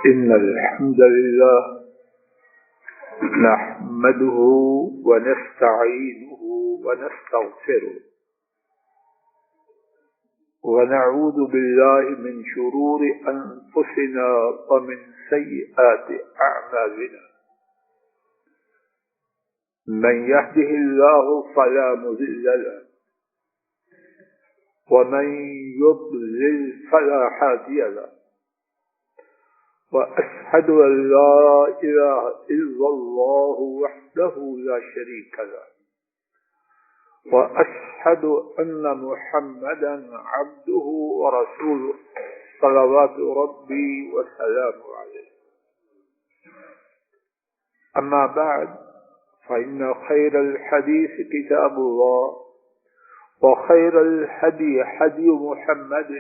إن الحمد لله نحمده ونستعينه ونستغفره ونعوذ بالله من شرور أنفسنا ومن سيئات أعمالنا من يهده الله فلا مضل له ومن يضلل فلا هادي له وأشهد أن لا إله إلا الله وحده لا شريك له وأشهد أن محمدا عبده ورسوله صلوات ربي وسلامه عليه. أما بعد فإن خير الحديث كتاب الله وخير الهدي هدي محمد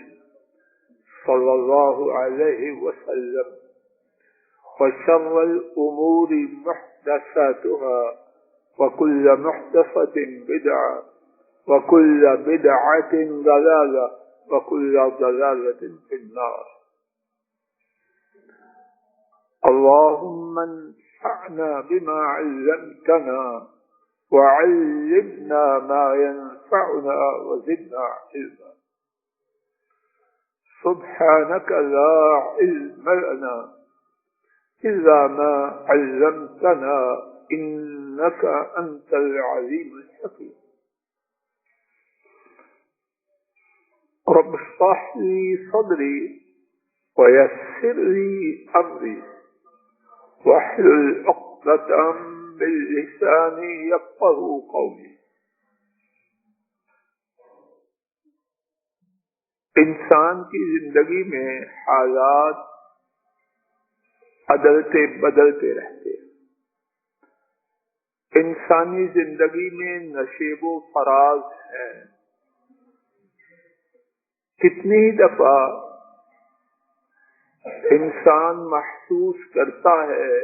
صلى الله عليه وسلم وشر الأمور محدثاتها وكل محدثة بدعة وكل بدعة ضلالة وكل ضلالة في النار. اللهم انفعنا بما علمتنا وعلمنا ما ينفعنا وزدنا علما. سبحانك لا علم لنا إلا ما علمتنا إنك أنت العليم الحكيم. رب اشرح لي صدري ويسر لي أمري واحلل عقدة من لساني يفقهوا قولي. انسان کی زندگی میں حالات عدلتے بدلتے رہتے ہیں. انسانی زندگی میں نشیب و فراز ہے. کتنی دفعہ انسان محسوس کرتا ہے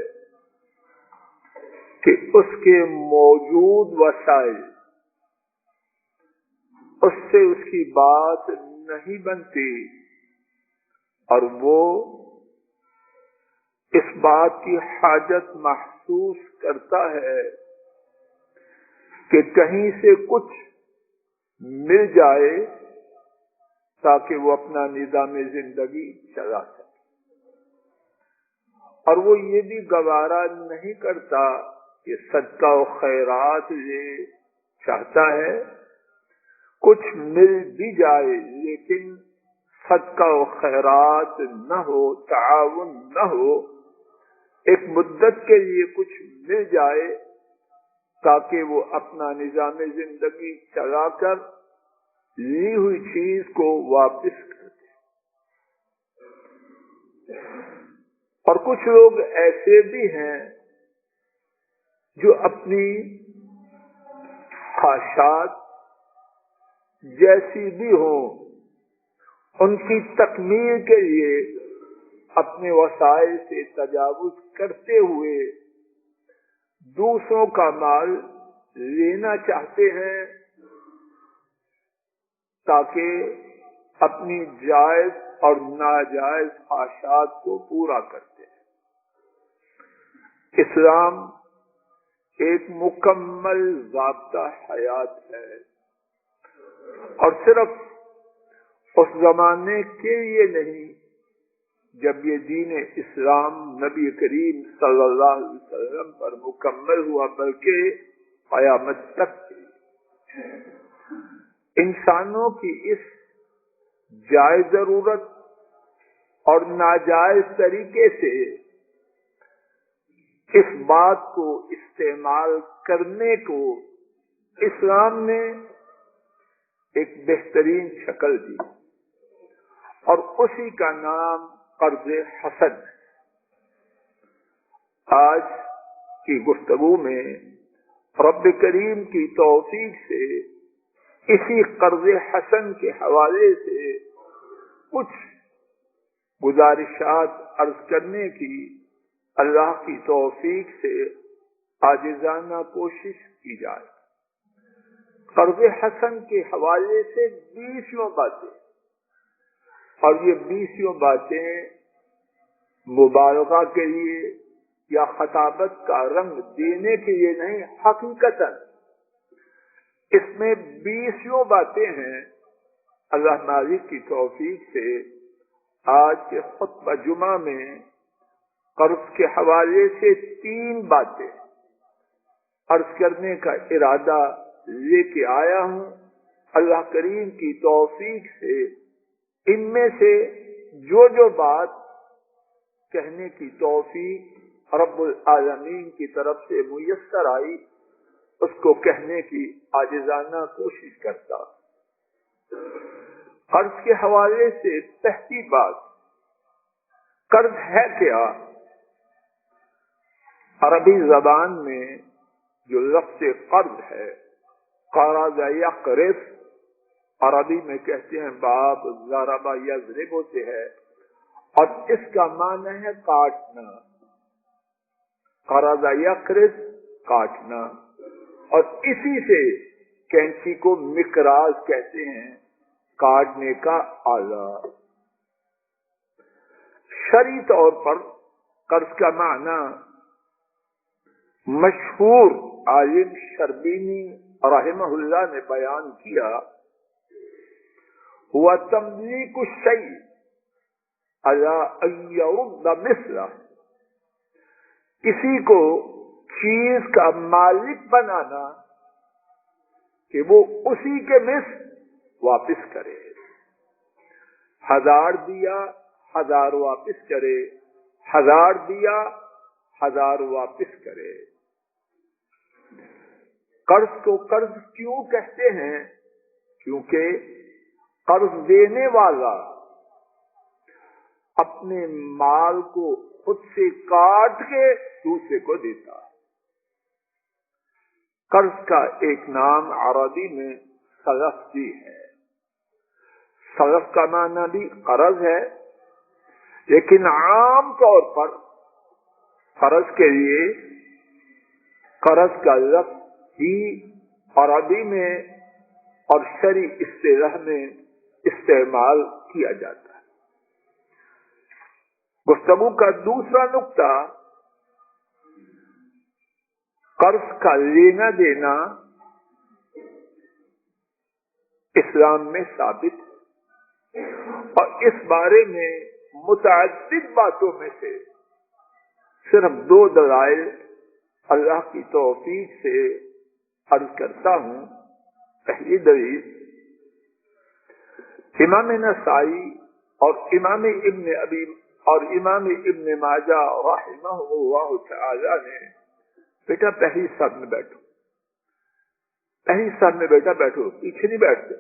کہ اس کے موجود وسائل اس سے اس کی بات نہیں بنتی اور وہ اس بات کی حاجت محسوس کرتا ہے کہ کہیں سے کچھ مل جائے تاکہ وہ اپنا نظام زندگی چلا سکے. اور وہ یہ بھی گوارا نہیں کرتا کہ صدقہ و خیرات یہ چاہتا ہے کچھ مل بھی جائے لیکن صدقہ و خیرات نہ ہو, تعاون نہ ہو. ایک مدت کے لیے کچھ مل جائے تاکہ وہ اپنا نظام زندگی چلا کر لی ہوئی چیز کو واپس کر دے. اور کچھ لوگ ایسے بھی ہیں جو اپنی خواہشات جیسی بھی ہوں ان کی تکمیل کے لیے اپنے وسائل سے تجاوز کرتے ہوئے دوسروں کا مال لینا چاہتے ہیں تاکہ اپنی جائز اور ناجائز خواہشات کو پورا کرتے ہیں. اسلام ایک مکمل ضابطہ حیات ہے اور صرف اس زمانے کے لیے نہیں جب یہ دین اسلام نبی کریم صلی اللہ علیہ وسلم پر مکمل ہوا بلکہ قیامت تک. انسانوں کی اس جائز ضرورت اور ناجائز طریقے سے اس بات کو استعمال کرنے کو اسلام نے ایک بہترین شکل دی اور اسی کا نام قرض حسن. آج کی گفتگو میں رب کریم کی توفیق سے اسی قرض حسن کے حوالے سے کچھ گزارشات عرض کرنے کی اللہ کی توفیق سے عاجزانہ کوشش کی جائے. قرض حسن کے حوالے سے 20 باتیں اور یہ 20 باتیں مبالغہ کے لیے یا خطابت کا رنگ دینے کے لیے نہیں، حقیقتاً اس میں 20 باتیں ہیں۔ اللہ مالک کی توفیق سے آج کے خطبہ جمعہ میں قرض کے حوالے سے 3 باتیں عرض کرنے کا ارادہ لے کے آیا ہوں۔ اللہ کریم کی توفیق سے ان میں سے جو بات کہنے کی توفیق رب العالمین کی طرف سے میسر آئی اس کو کہنے کی عاجزانہ کوشش کرتا۔ قرض کے حوالے سے پہلی بات، قرض ہے کیا؟ عربی زبان میں جو لفظ قرض ہے، قرض یقرض، عربی میں کہتے ہیں باب ضرب یضرب سے ہے، اور اس کا معنی ہے کاٹنا۔ قرض یقرض کاٹنا، اور اسی سے کینچی کو مقراض کہتے ہیں، کاٹنے کا آلہ۔ شرعی طور پر قرض کا معنی مشہور عالم شربینی رحمہ اللہ نے بیان کیا، ہوا تملیک الشیء علی ان یرد مثلہ، کسی کو چیز کا مالک بنانا کہ وہ اسی کے مثل واپس کرے۔ 1000 دیا 1000 واپس کرے، 1000 دیا 1000 واپس کرے۔ قرض کو قرض کیوں کہتے ہیں؟ کیونکہ قرض دینے والا اپنے مال کو خود سے کاٹ کے دوسرے کو دیتا ہے۔ قرض کا ایک نام عربی میں سلف بھی ہے۔ سلف کا معنی بھی قرض ہے، لیکن عام طور پر قرض کے لیے قرض کا لفظ ہی عربی میں اور شرعی اصطلاح میں استعمال کیا جاتا ہے۔ گفتگو کا دوسرا نقطہ، قرض کا لینا دینا اسلام میں ثابت ہے، اور اس بارے میں متعدد باتوں میں سے صرف 2 دلائل اللہ کی توفیق سے عرض کرتا ہوں۔ پہلی دلیل، امام نسائی اور امام ابن ماجہ رحمہ اللہ تعالی نے، بیٹا پہلی صف میں بیٹھو، پہلی صف میں بیٹا بیٹھو، پیچھے نہیں بیٹھتے۔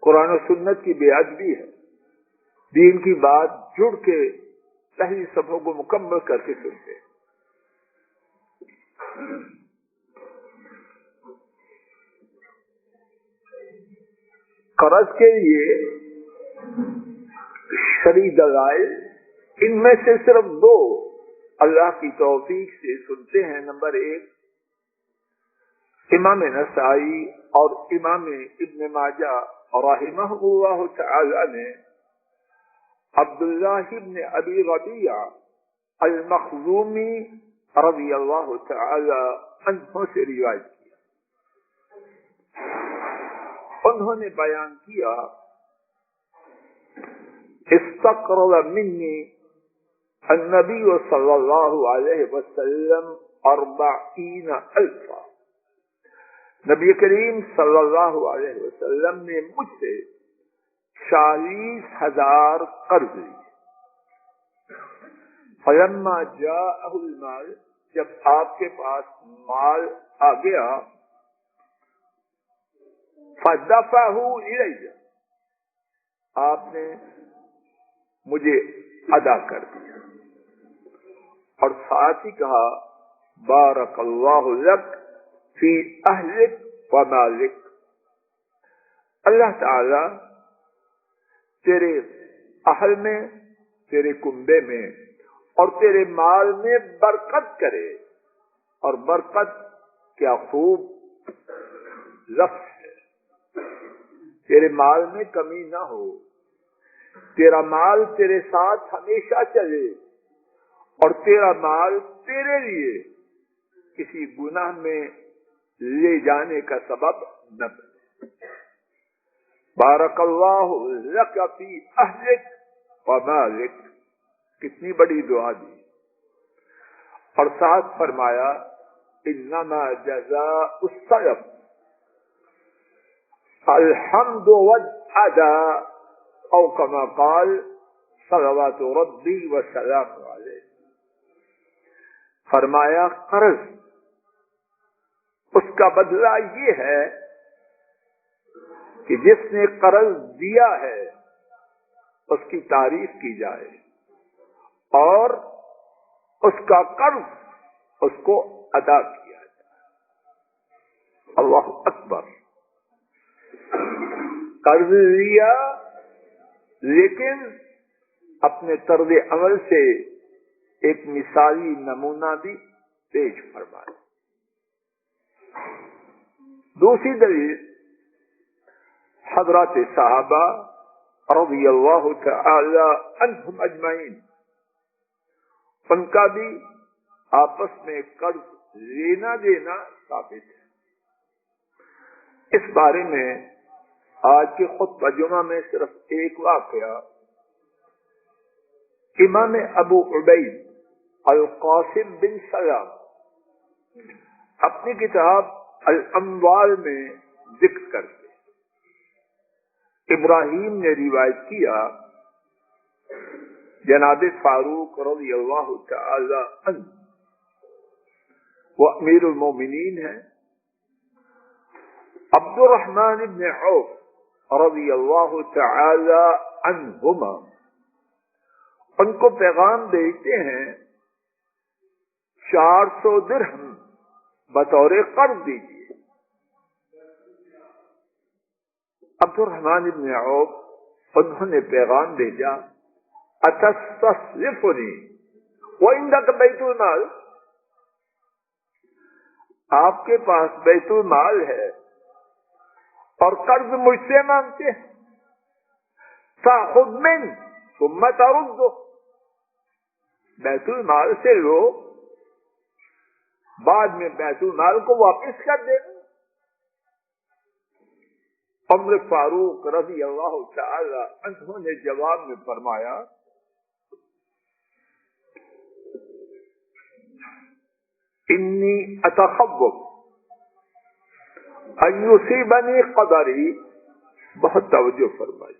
قرآن و سنت کی بے ادبی ہے، دین کی بات جڑ کے پہلی صفوں کو مکمل کر کے سنتے۔ قرض کے لیے شرعی دلائل، ان میں سے صرف 2 اللہ کی توفیق سے سنتے ہیں۔ نمبر 1، امام نسائی اور امام ابن ماجہ رحمہ اللہ تعالی نے عبداللہ ابن ابی ربیعہ المخزومی رضی اللہ تعالی عنہ سے روایت کیا۔ انہوں نے بیان کیا، استقرض منی النبی صلی اللہ علیہ وسلم 40,000، نبی کریم صلی اللہ علیہ وسلم نے مجھ سے 40,000 قرض لیے۔ فلما جاءہ المال، جب آپ کے پاس مال آ گیا، فدفعہ الی، آپ نے مجھے ادا کر دیا، اور ساتھ ہی کہا بارک اللہ لک فی اہلک و مالک، اللہ تعالی تیرے اہل میں، تیرے کنبے میں اور تیرے مال میں برکت کرے۔ اور برکت کیا خوب لفظ ہے، تیرے مال میں کمی نہ ہو۔ تیرا مال تیرے ساتھ ہمیشہ چلے اور تیرا مال تیرے لیے کسی گناہ میں لے جانے کا سبب نہ بنے۔ بارک اللہ لک فی اہلک و مالک، کتنی بڑی دعا دی، اور ساتھ فرمایا انما جزاء الصدق الحمد والاداء، او کما قال صلوات ربی وسلام علیہ۔ فرمایا قرض، اس کا بدلہ یہ ہے کہ جس نے قرض دیا ہے اس کی تعریف کی جائے اور اس کا قرض اس کو ادا کیا جائے۔ اللہ اکبر، قرض لیا لیکن اپنے طرز عمل سے ایک مثالی نمونہ بھی پیش فرمایا۔ دوسری دلیل حضرات صحابہ رضی اللہ تعالی عنہم اجمعین، ان کا بھی آپس میں قرض لینا دینا ثابت ہے۔ اس بارے میں آج کے خطبہ جمعہ میں صرف ایک واقعہ امام ابو عبید القاسم بن سلام اپنی کتاب الاموال میں ذکر کرتے۔ ابراہیم نے روایت کیا، جناب فاروق رضی اللہ تعالی عنہ وہ امیر المومنین ہیں، عبد الرحمن بن عوف رضی اللہ تعالی عنہما ان کو پیغام بھیجتے ہیں 400 درہم بطور قرض دیجیے۔ عبد الرحمن بن عوف انہوں نے پیغام بھیجا، اتستصرفنی وعندک بیت المال، آپ کے پاس بیت المال ہے اور قرض مجھ سے مانگتے ہیں، فخذ من ثم ترد، بیت المال سے لو بعد میں بیت المال کو واپس کر دینا۔ عمر فاروق رضی اللہ تعالی عنہ نے جواب میں فرمایا، انی اتخوف ان یصیبنی قدری، بہت توجہ فرمائی،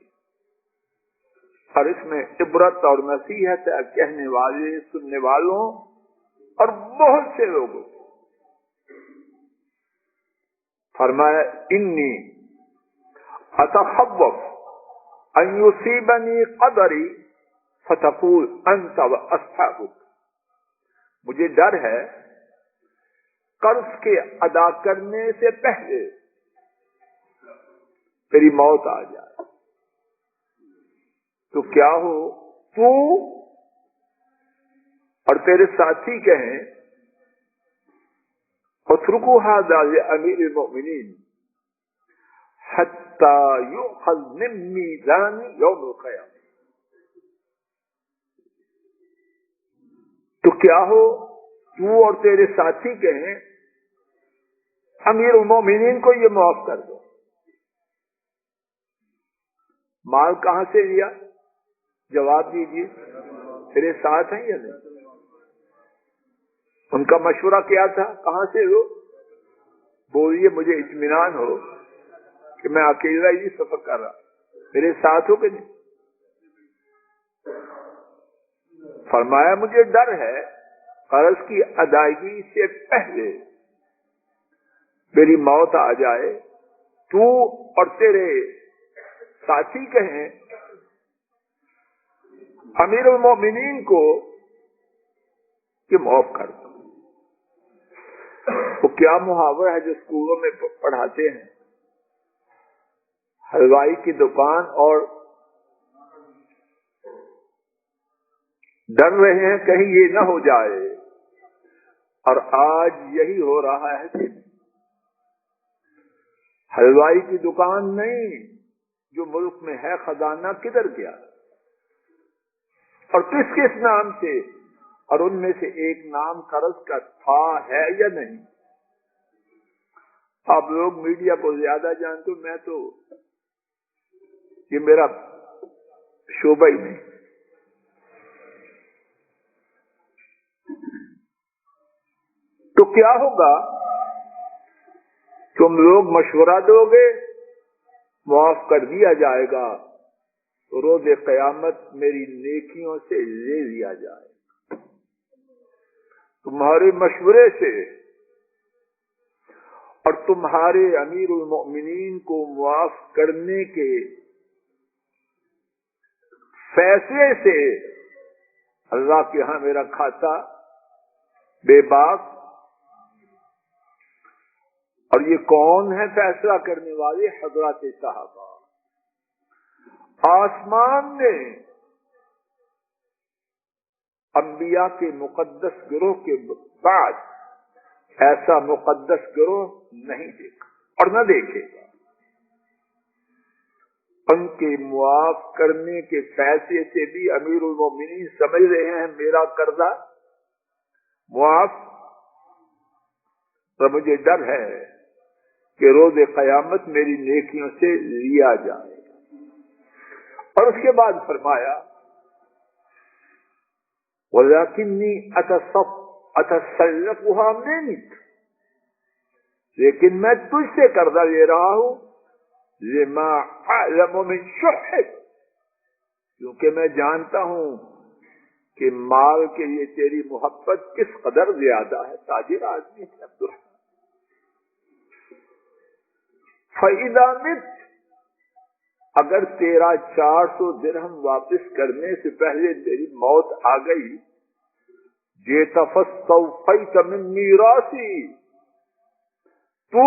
اور اس میں عبرت اور نصیحت ہے کہنے والے سننے والوں اور بہت سے لوگوں۔ فرمایا انی اتخوف ان یصیبنی قدری فتقول انت واصحابک، مجھے ڈر ہے قرض کے ادا کرنے سے پہلے تیری موت آ جائے تو کیا ہو تو اور تیرے ساتھی کہیں اترکوا ھذا لامیر المؤمنین حتی یؤخذ من میزان یوم القیامہ، تو کیا ہو تو اور تیرے ساتھی کہیں امیر المومنین کو یہ معاف کر دو۔ مال کہاں سے لیا؟ جواب دیجیے، تیرے ساتھ ہیں یا نہیں؟ ان کا مشورہ کیا تھا؟ کہاں سے لو؟ بولیے مجھے اطمینان ہو کہ میں اکیلا ہی سفر کر رہا، میرے ساتھ ہو کہ نہیں؟ فرمایا مجھے ڈر ہے قرض کی ادائیگی سے پہلے میری موت آ جائے، تو اور تیرے ساتھی کہیں امیر المومنین کو کہ معاف کر دو۔ وہ کیا محاورہ ہے جو اسکولوں میں پڑھاتے ہیں، حلوائی کی دکان اور ڈر رہے ہیں کہیں یہ نہ ہو جائے، اور آج یہی ہو رہا ہے۔ حلوائی کی دکان نہیں، جو ملک میں ہے خزانہ کدھر گیا؟ اور کس کس نام سے، اور ان میں سے ایک نام قرض کا تھا ہے یا نہیں؟ آپ لوگ میڈیا کو زیادہ جانتے، میں تو یہ میرا شعبہ ہی نہیں۔ تو کیا ہوگا؟ تم لوگ مشورہ دو گے، معاف کر دیا جائے گا، تو روز قیامت میری نیکیوں سے لے لیا جائے گا، تمہارے مشورے سے اور تمہارے امیر المؤمنین کو معاف کرنے کے فیصلے سے اللہ کے ہاں میرا کھاتا بے باک۔ اور یہ کون ہے فیصلہ کرنے والے؟ حضرات صحابہ۔ آسمان نے انبیاء کے مقدس گروہ کے بعد ایسا مقدس گروہ نہیں دیکھا اور نہ دیکھے گا۔ ان کے معاف کرنے کے فیصلے سے بھی امیر المومنین سمجھ رہے ہیں میرا قرضہ معاف، اور مجھے ڈر ہے کہ روز قیامت میری نیکیوں سے لیا جائے گا۔ اور اس کے بعد فرمایا وَلَكِنِّي أَتَسَلَّفُهَا مِنْكَ، لیکن میں تجھ سے قرضہ لے رہا ہوں لِمَا أَعْلَمُ مِنْ شُحِّكَ، کیونکہ میں جانتا ہوں کہ مال کے لیے تیری محبت کس قدر زیادہ ہے۔ تاجر آدمی ہے عبدالرحمن۔ فَإِذَا مِتْ، اگر تیرا 400 درہم واپس کرنے سے پہلے تیری موت آ گئی، جِئْتَ فَاسْتَوْفَيْتَ مِن مِيرَاثِي، تو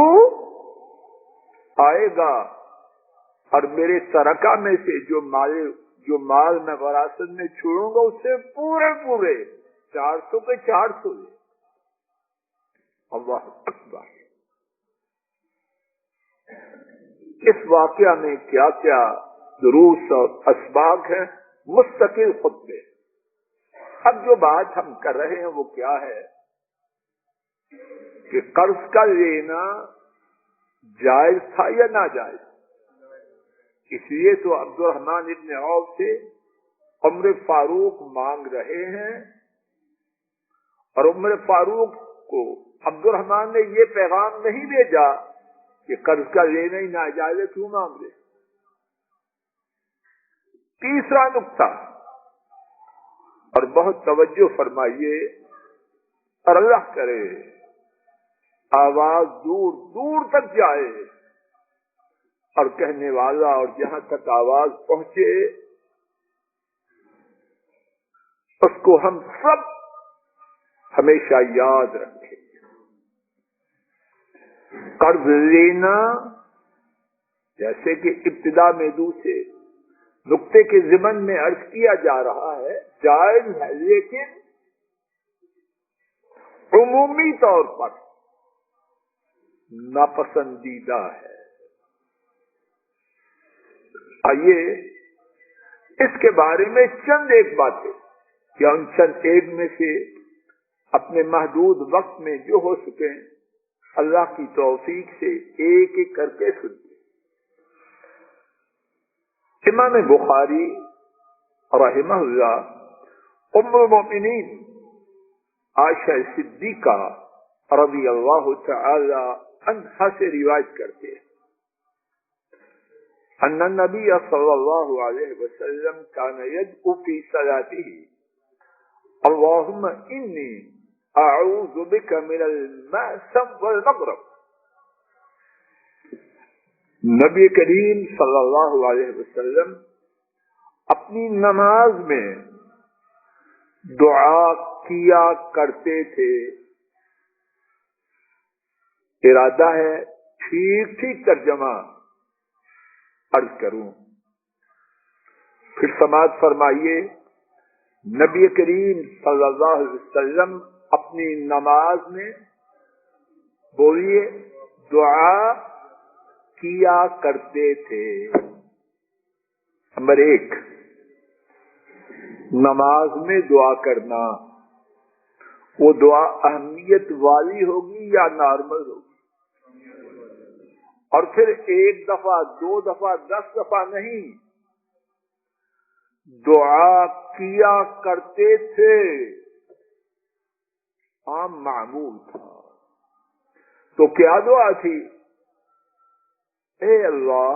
آئے گا اور میرے ترکہ میں سے جو مال میں وراثت میں چھوڑوں گا اس سے پورے 400 کے 400 لے۔ اللہ اکبر۔ اس واقعہ میں کیا کیا دروس اور اسباق ہیں، مستقل خطبے۔ اب جو بات ہم کر رہے ہیں وہ کیا ہے کہ قرض کا لینا جائز تھا یا ناجائز؟ اس لیے تو عبدالرحمن ابن عوف سے عمر فاروق مانگ رہے ہیں، اور عمر فاروق کو عبدالرحمن نے یہ پیغام نہیں بھیجا کہ قرض کا لینا ہی ناجائز ہے، کیوں مانگ رہے؟ تیسرا نقطہ، اور بہت توجہ فرمائیے اور اللہ کرے آواز دور دور تک جائے اور کہنے والا اور جہاں تک آواز پہنچے اس کو ہم سب ہمیشہ یاد رکھیں۔ قرض لینا جیسے کہ ابتدا میں دوسرے نقطے کے ضمن میں عرض کیا جا رہا ہے جائز ہے، لیکن عمومی طور پر ناپسندیدہ ہے۔ آئیے اس کے بارے میں چند ایک باتیں، یا ان چند ایک میں سے اپنے محدود وقت میں جو ہو سکے اللہ کی توفیق سے ایک ایک کر کے سنتے۔ امام بخاری رحمہ اللہ ام المؤمنین عائشہ صدیقہ رضی اللہ تعالی عنہا سے روایت کرتے ہیں ان النبی صلی اللہ علیہ وسلم کان یدعو فی صلاته اللہم انی اعوذ بک من المأثم والمغرب۔ نبی کریم صلی اللہ علیہ وسلم اپنی نماز میں دعا کیا کرتے تھے، ارادہ ہے ٹھیک ٹھیک ترجمہ عرض کروں، پھر سماعت فرمائیے۔ نبی کریم صلی اللہ علیہ وسلم اپنی نماز میں بولیے دعا کیا کرتے تھے۔ نمبر 1، نماز میں دعا کرنا، وہ دعا اہمیت والی ہوگی یا نارمل ہوگی؟ اور پھر ایک دفعہ، 2 دفعہ، 10 دفعہ نہیں، دعا کیا کرتے تھے، عام معمول تھا۔ تو کیا دعا تھی؟ اے اللہ،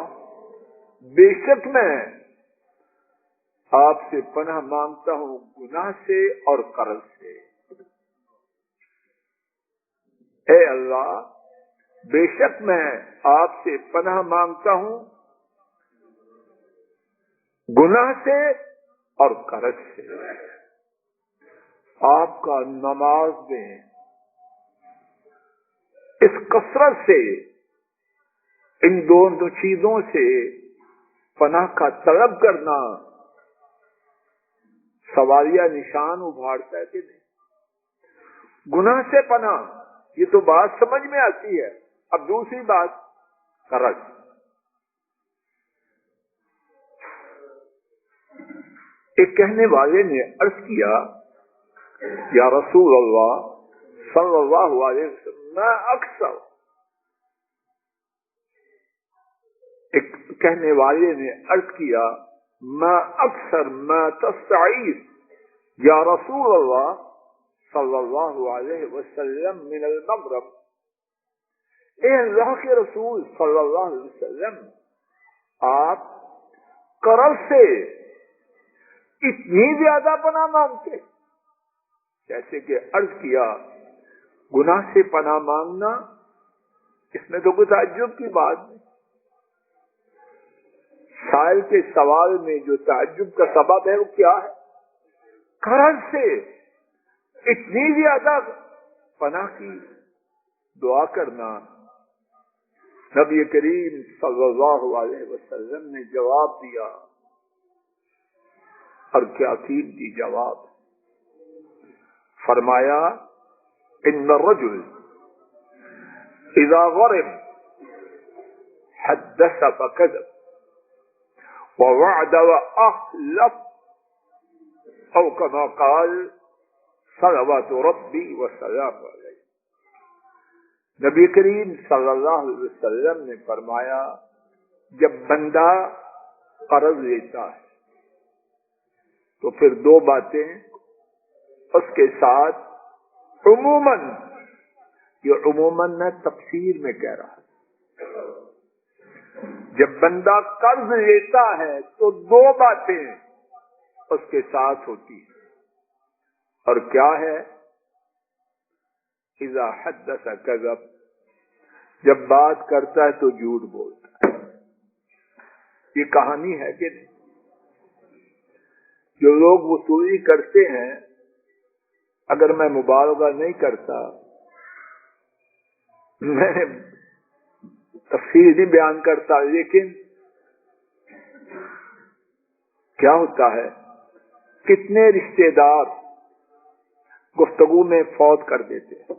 بے شک میں آپ سے پناہ مانگتا ہوں گناہ سے اور قرض سے۔ اے اللہ، بے شک میں آپ سے پناہ مانگتا ہوں گناہ سے اور قرض سے۔ آپ کا نماز میں اس کثرت سے ان دونوں چیزوں سے پناہ کا طلب کرنا سوالیہ نشان ابھارتا ہے کہ نہیں؟ گناہ سے پناہ، یہ تو بات سمجھ میں آتی ہے۔ اب دوسری بات، قرض۔ ایک کہنے والے نے عرض کیا، یا رسول اللہ صلی اللہ علیہ وسلم، میں اکثر، ایک کہنے والے نے عرض کیا، میں اکثر ما تستعیذ یا رسول اللہ صلی اللہ علیہ وسلم من المغرب، اے اللہ کے رسول صلی اللہ علیہ وسلم، آپ قرض سے اتنی زیادہ پناہ مانگتے؟ جیسے کہ عرض کیا، گناہ سے پناہ مانگنا، اس میں تو کوئی تعجب کی بات نہیں۔ سائل کے سوال میں جو تعجب کا سبب ہے وہ کیا ہے؟ قرض سے اتنی زیادہ پناہ کی دعا کرنا۔ نبی کریم صلی اللہ علیہ وسلم نے جواب دیا، اور کیا قیمتی جواب! فرمایا، ان الرجل اذا غرم حدث فكذب ووعد واخلف، او كما قال صلوات ربی وسلام علیہ۔ نبی کریم صلی اللہ علیہ وسلم نے فرمایا، جب بندہ قرض لیتا ہے تو پھر 2 باتیں اس کے ساتھ عموماً، یہ عموماً میں تفسیر میں کہہ رہا ہوں، جب بندہ قرض لیتا ہے تو 2 باتیں اس کے ساتھ ہوتی ہیں، اور کیا ہے؟ اذا حدث کذب، جب بات کرتا ہے تو جھوٹ بولتا ہے۔ یہ کہانی ہے کہ نہیں؟ جو لوگ وصولی کرتے ہیں، اگر میں مبالغہ نہیں کرتا، میں تفصیل نہیں بیان کرتا، لیکن کیا ہوتا ہے، کتنے رشتے دار گفتگو میں فوت کر دیتے ہیں،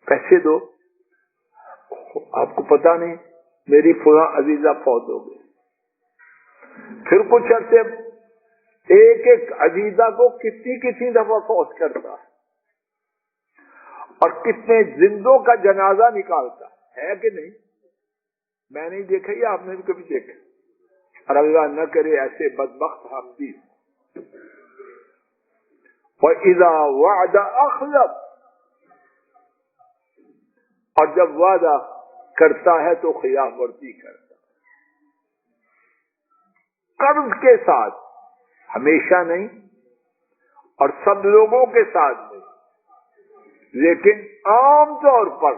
پیسے دو، آپ کو پتا نہیں میری فلاں عزیزہ فوت ہو گئی، پھر کچھ عرصے ایک ایک عزیزہ کو کتنی دفعہ فوت کرتا ہے، اور کتنے زندوں کا جنازہ نکالتا ہے کہ نہیں؟ میں نہیں دیکھا، یا آپ نے بھی کبھی دیکھا؟ اور اللہ نہ کرے ایسے بدبخت ہم بھی۔ وَإِذَا وَعْدَ أَخْلَفَ، اور جب وعدہ کرتا ہے تو خلاف ورزی کرتا۔ قرض کے ساتھ ہمیشہ نہیں، اور سب لوگوں کے ساتھ نہیں، لیکن عام طور پر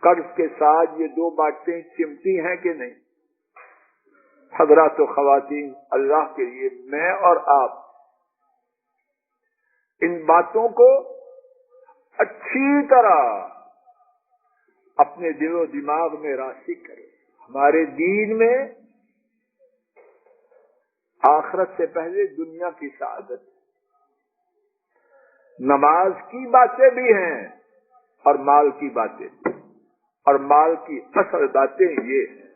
قرض کے ساتھ یہ 2 باتیں چمٹی ہیں کہ نہیں؟ حضرات و خواتین، اللہ کے لیے میں اور آپ ان باتوں کو اچھی طرح اپنے دل و دماغ میں راسخ کریں۔ ہمارے دین میں آخرت سے پہلے دنیا کی سعادت، نماز کی باتیں بھی ہیں اور مال کی باتیں بھی، اور مال کی اصل باتیں یہ ہیں۔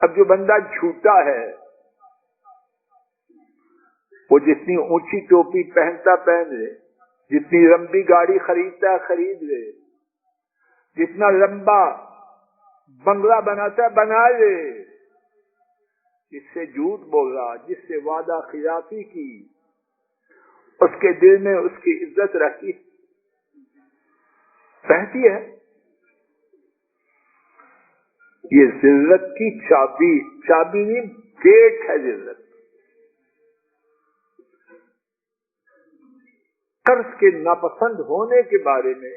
اب جو بندہ جھوٹا ہے وہ جتنی اونچی ٹوپی پہنتا پہن لے، جتنی لمبی گاڑی خریدتا خرید لے، جتنا لمبا بنگلہ بناتا بنا لے، جس سے جھوٹ بولا، جس سے وعدہ خلافی کی، اس کے دل میں اس کی عزت رہتی ہے۔ یہ ذلت کی چابی نہیں، گیٹ ہے ذلت۔ قرض کے ناپسند ہونے کے بارے میں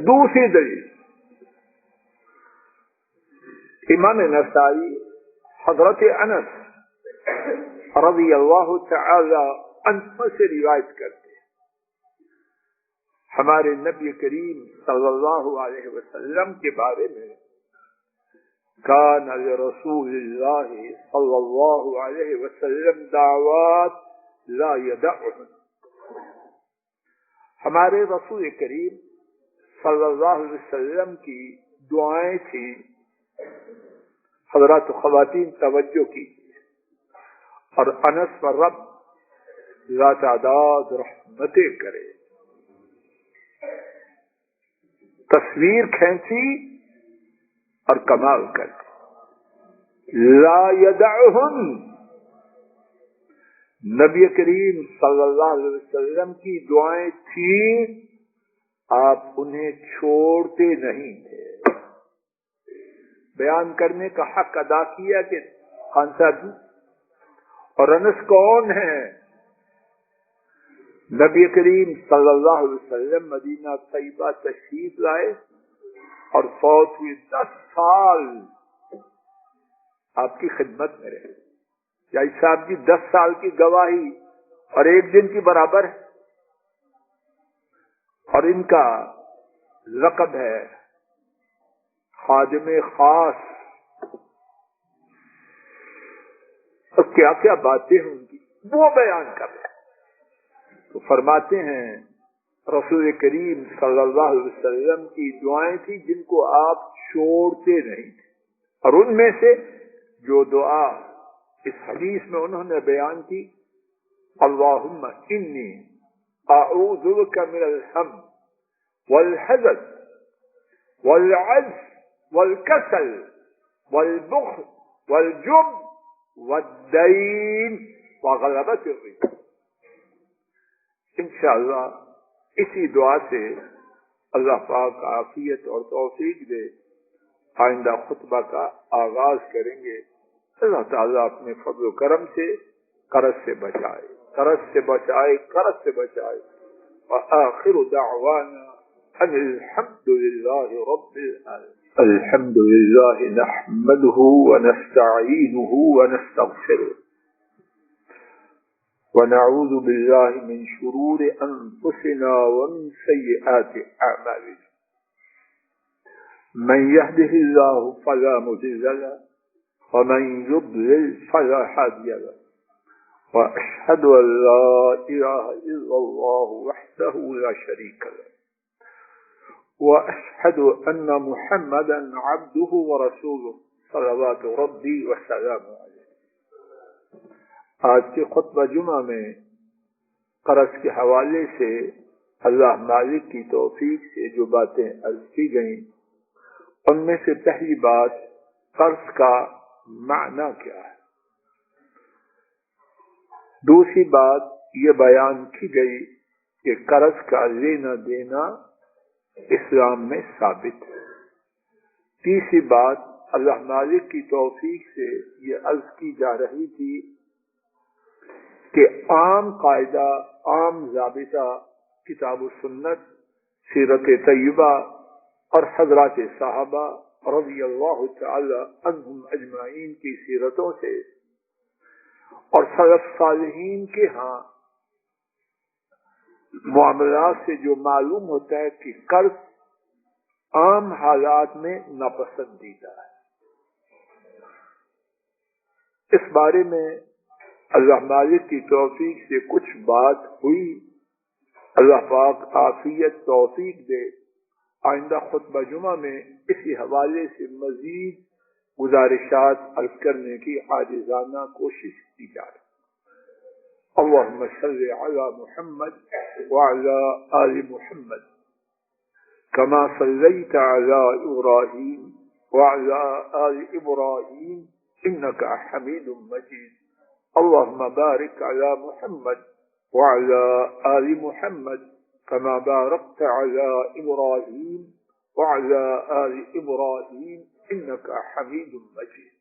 دوسری دلیل، امام نسائی حضرت انس رضی اللہ تعالی عنہ سے روایت کرتے ہیں، ہمارے نبی کریم صلی اللہ علیہ وسلم کے بارے میں، کان لرسول اللہ صلی اللہ علیہ وسلم دعوات لا يدعهن، ہمارے رسول کریم صلی اللہ علیہ وسلم کی دعائیں تھیں، حضرات خواتین توجہ کیجیے، اور انس پر رب لا تعداد رحمتیں کرے، تصویر کھینچی اور کمال کر دی، لا يدعهن، نبی کریم صلی اللہ علیہ وسلم کی دعائیں تھیں، آپ انہیں چھوڑتے نہیں تھے۔ بیان کرنے کا حق ادا کیا کہ خان صاحب جی، اور انس کون ہے؟ نبی کریم صلی اللہ علیہ وسلم مدینہ طیبہ تشریف لائے اور فوت ہوئے، 10 سال آپ کی خدمت میں رہے۔ جائی صاحب جی 10 سال کی گواہی اور 1 دن کی برابر ہے، اور ان کا لقب ہے خادم خاص، اور کیا کیا باتیں ہیں ان کی وہ بیان کر رہے ہیں۔ تو فرماتے ہیں رسول کریم صلی اللہ علیہ وسلم کی دعائیں تھیں جن کو آپ چھوڑتے نہیں تھے، اور ان میں سے جو دعا اس حدیث میں انہوں نے بیان کی، اللہم انی اعوذ بک من الہم والحزن والعجز والکسل والبخل والجبن والدین وغلبۃ الرجال۔ انشاءاللہ اسی دعا سے اللہ پاک عافیت اور توفیق دے، آئندہ خطبہ کا آغاز کریں گے۔ اللہ تعالیٰ اپنے فضل و کرم سے قرض سے بچائے، قرض سے بچائے، قرض سے بچائے۔ وآخر دعوانا ان الحمد للہ رب العالمین۔ الحمد للہ نحمده ونستعینه ونستغفره ونعوذ باللہ من شرور انفسنا ومن سیئات اعمالنا، من يهده الله فلا مضل له ومن يضلل فلا هادي له، وأشهد أن لا إله إلا الله وحده لا شريك له، وأشهد أن محمدا عبده ورسوله صلوات ربي وسلامه عليه۔ آج کے خطبہ جمعہ میں قرض کے حوالے سے اللہ مالک کی توفیق سے جو باتیں عرض کی گئیں، ان میں سے پہلی بات قرض کا معنی کیا ہے، دوسری بات یہ بیان کی گئی کہ قرض کا لینا دینا اسلام میں ثابت ہے، تیسری بات اللہ مالک کی توفیق سے یہ عرض کی جا رہی تھی کہ عام قاعدہ، عام ضابطہ کتاب و سنت، سیرت طیبہ اور حضرات صحابہ رضی اللہ تعالی عنہم اجمعین کی سیرتوں سے اور سلف صالحین کے ہاں معاملات سے جو معلوم ہوتا ہے کہ قرض عام حالات میں ناپسندیدہ ہے۔ اس بارے میں اللہ مالک کی توفیق سے کچھ بات ہوئی، اللہ پاک عافیت توفیق دے، آئندہ خطبہ جمعہ میں اسی حوالے سے مزید گزارشات عرض کرنے کی عاجزانہ کوشش کی جا رہی. اللهم صل على محمد وعلى آل محمد كما صليت على إبراهيم وعلى آل إبراهيم إنك حميد مجيد. اللهم بارك على محمد وعلى آل محمد كما باركت على إبراهيم وعلى آل إبراهيم إنك حميد مجيد.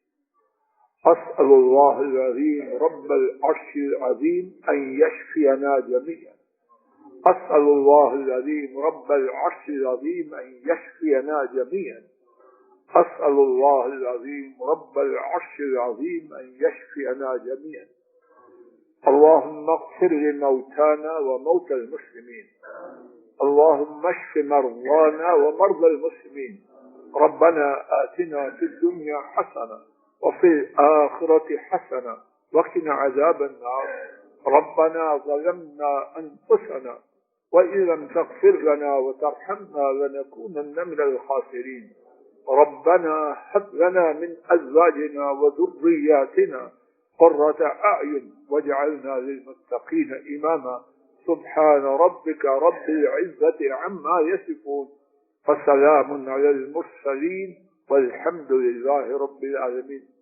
أسأل الله العظيم رب العرش العظيم أن يشفينا جميعا. أسأل الله العظيم رب العرش العظيم أن يشفينا جميعا. أسأل الله العظيم رب العرش العظيم أن يشفينا جميعا. اللهم اغفر لموتانا وموتى المسلمين. اللهم اشف مرضانا ومرضى المسلمين. ربنا آتنا في الدنيا حسنة وفي الآخرة حسنة وقنا عذاب النار. ربنا ظلمنا أنفسنا وإن لم تغفر لنا وترحمنا لنكونن من الخاسرين. ربنا هب لنا من أزواجنا وذرياتنا قرة أعين واجعلنا للمتقين إماما. سبحان ربك رب العزة عما يصفون وسلام على المرسلين والحمد لله رب العالمين.